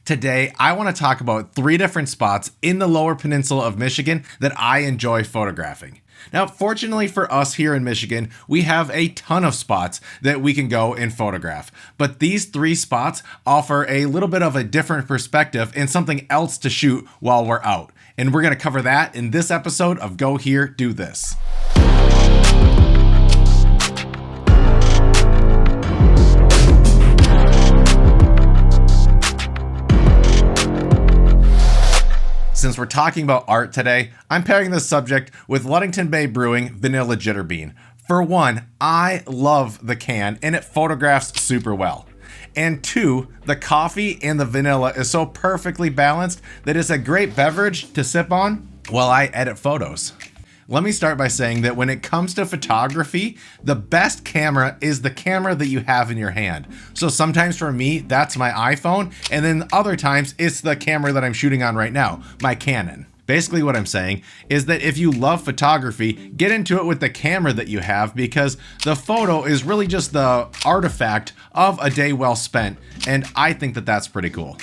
Today, I want to talk about 3 different spots in the Lower Peninsula of Michigan that I enjoy photographing. Now, fortunately for us here in Michigan, we have a ton of spots that we can go and photograph. But these 3 spots offer a little bit of a different perspective and something else to shoot while we're out. And we're going to cover that in this episode of Go Here, Do This. Since we're talking about art today, I'm pairing this subject with Ludington Bay Brewing Vanilla Jitterbean. For one, I love the can and it photographs super well. And 2, the coffee and the vanilla is so perfectly balanced that it's a great beverage to sip on while I edit photos. Let me start by saying that when it comes to photography, the best camera is the camera that you have in your hand. So sometimes for me, that's my iPhone, and then other times it's the camera that I'm shooting on right now, my Canon. Basically what I'm saying is that if you love photography, get into it with the camera that you have because the photo is really just the artifact of a day well spent, and I think that that's pretty cool.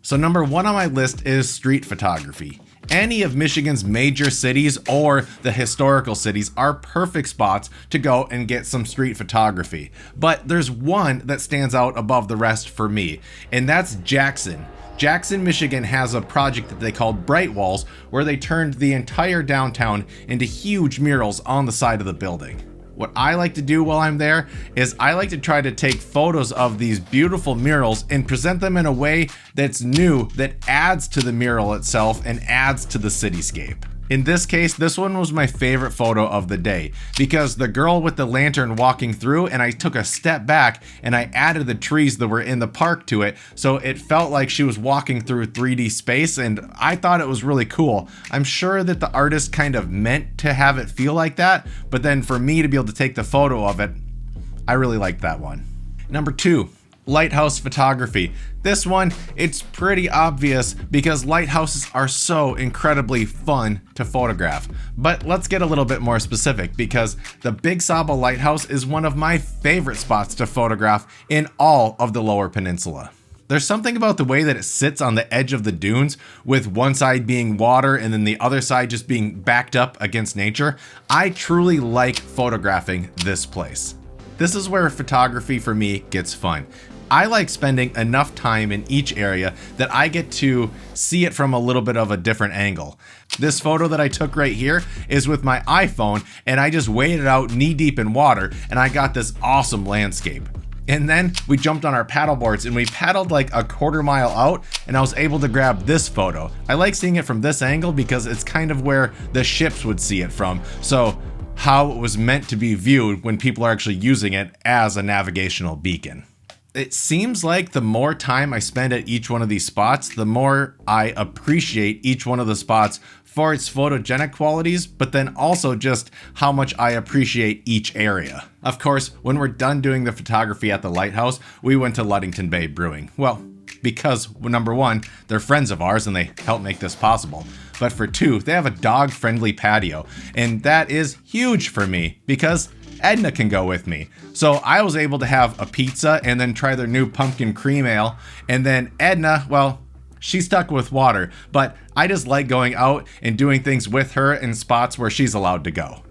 So number 1 on my list is street photography. Any of Michigan's major cities or the historical cities are perfect spots to go and get some street photography. But there's one that stands out above the rest for me, and that's Jackson. Jackson, Michigan has a project that they called Bright Walls, where they turned the entire downtown into huge murals on the side of the building. What I like to do while I'm there is I like to try to take photos of these beautiful murals and present them in a way that's new, that adds to the mural itself and adds to the cityscape. In this case, this one was my favorite photo of the day because the girl with the lantern walking through, and I took a step back and I added the trees that were in the park to it, so it felt like she was walking through 3D space, and I thought it was really cool. I'm sure that the artist kind of meant to have it feel like that, but then for me to be able to take the photo of it, I really liked that one. Number 2. Lighthouse photography. This one, it's pretty obvious because lighthouses are so incredibly fun to photograph. But let's get a little bit more specific because the Big Sable Lighthouse is one of my favorite spots to photograph in all of the Lower Peninsula. There's something about the way that it sits on the edge of the dunes with one side being water and then the other side just being backed up against nature. I truly like photographing this place. This is where photography for me gets fun. I like spending enough time in each area that I get to see it from a little bit of a different angle. This photo that I took right here is with my iPhone, and I just waded out knee deep in water and I got this awesome landscape. And then we jumped on our paddle boards and we paddled like a quarter mile out, and I was able to grab this photo. I like seeing it from this angle because it's kind of where the ships would see it from. So how it was meant to be viewed when people are actually using it as a navigational beacon. It seems like the more time I spend at each one of these spots, the more I appreciate each one of the spots for its photogenic qualities, but then also just how much I appreciate each area. Of course, when we're done doing the photography at the lighthouse, we went to Ludington Bay Brewing. Well, because number 1, they're friends of ours and they help make this possible. But for 2, they have a dog-friendly patio, and that is huge for me because Edna can go with me. So I was able to have a pizza and then try their new pumpkin cream ale. And then Edna, well, she's stuck with water, but I just like going out and doing things with her in spots where she's allowed to go.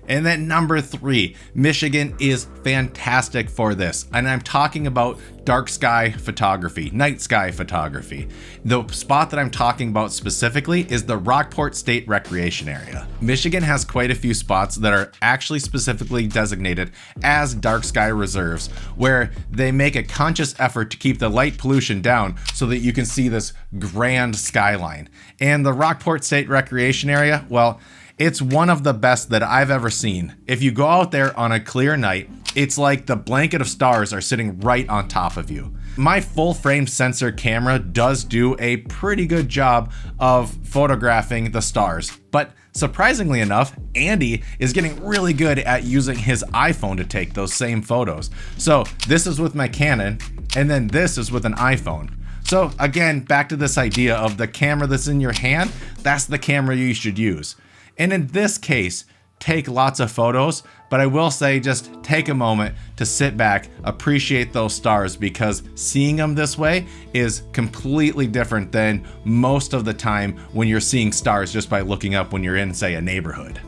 And then number 3, Michigan is fantastic for this. And I'm talking about dark sky photography, night sky photography. The spot that I'm talking about specifically is the Rockport State Recreation Area. Michigan has quite a few spots that are actually specifically designated as dark sky reserves, where they make a conscious effort to keep the light pollution down so that you can see this grand skyline. And the Rockport State Recreation Area, well, it's one of the best that I've ever seen. If you go out there on a clear night, it's like the blanket of stars are sitting right on top of you. My full frame sensor camera does do a pretty good job of photographing the stars, but surprisingly enough, Andy is getting really good at using his iPhone to take those same photos. So this is with my Canon, and then this is with an iPhone. So again, back to this idea of the camera that's in your hand, that's the camera you should use. And in this case, take lots of photos, but I will say just take a moment to sit back, appreciate those stars, because seeing them this way is completely different than most of the time when you're seeing stars just by looking up when you're in, say, a neighborhood.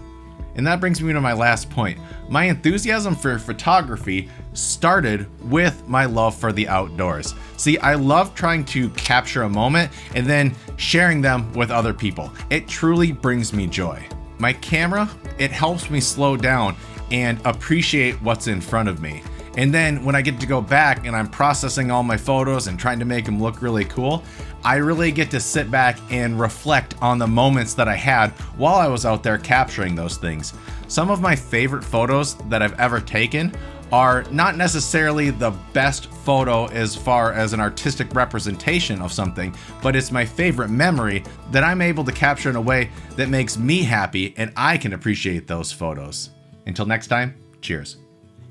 And that brings me to my last point. My enthusiasm for photography started with my love for the outdoors. See, I love trying to capture a moment and then sharing them with other people. It truly brings me joy. My camera, it helps me slow down and appreciate what's in front of me. And then when I get to go back and I'm processing all my photos and trying to make them look really cool, I really get to sit back and reflect on the moments that I had while I was out there capturing those things. Some of my favorite photos that I've ever taken are not necessarily the best photo as far as an artistic representation of something, but it's my favorite memory that I'm able to capture in a way that makes me happy and I can appreciate those photos. Until next time, cheers.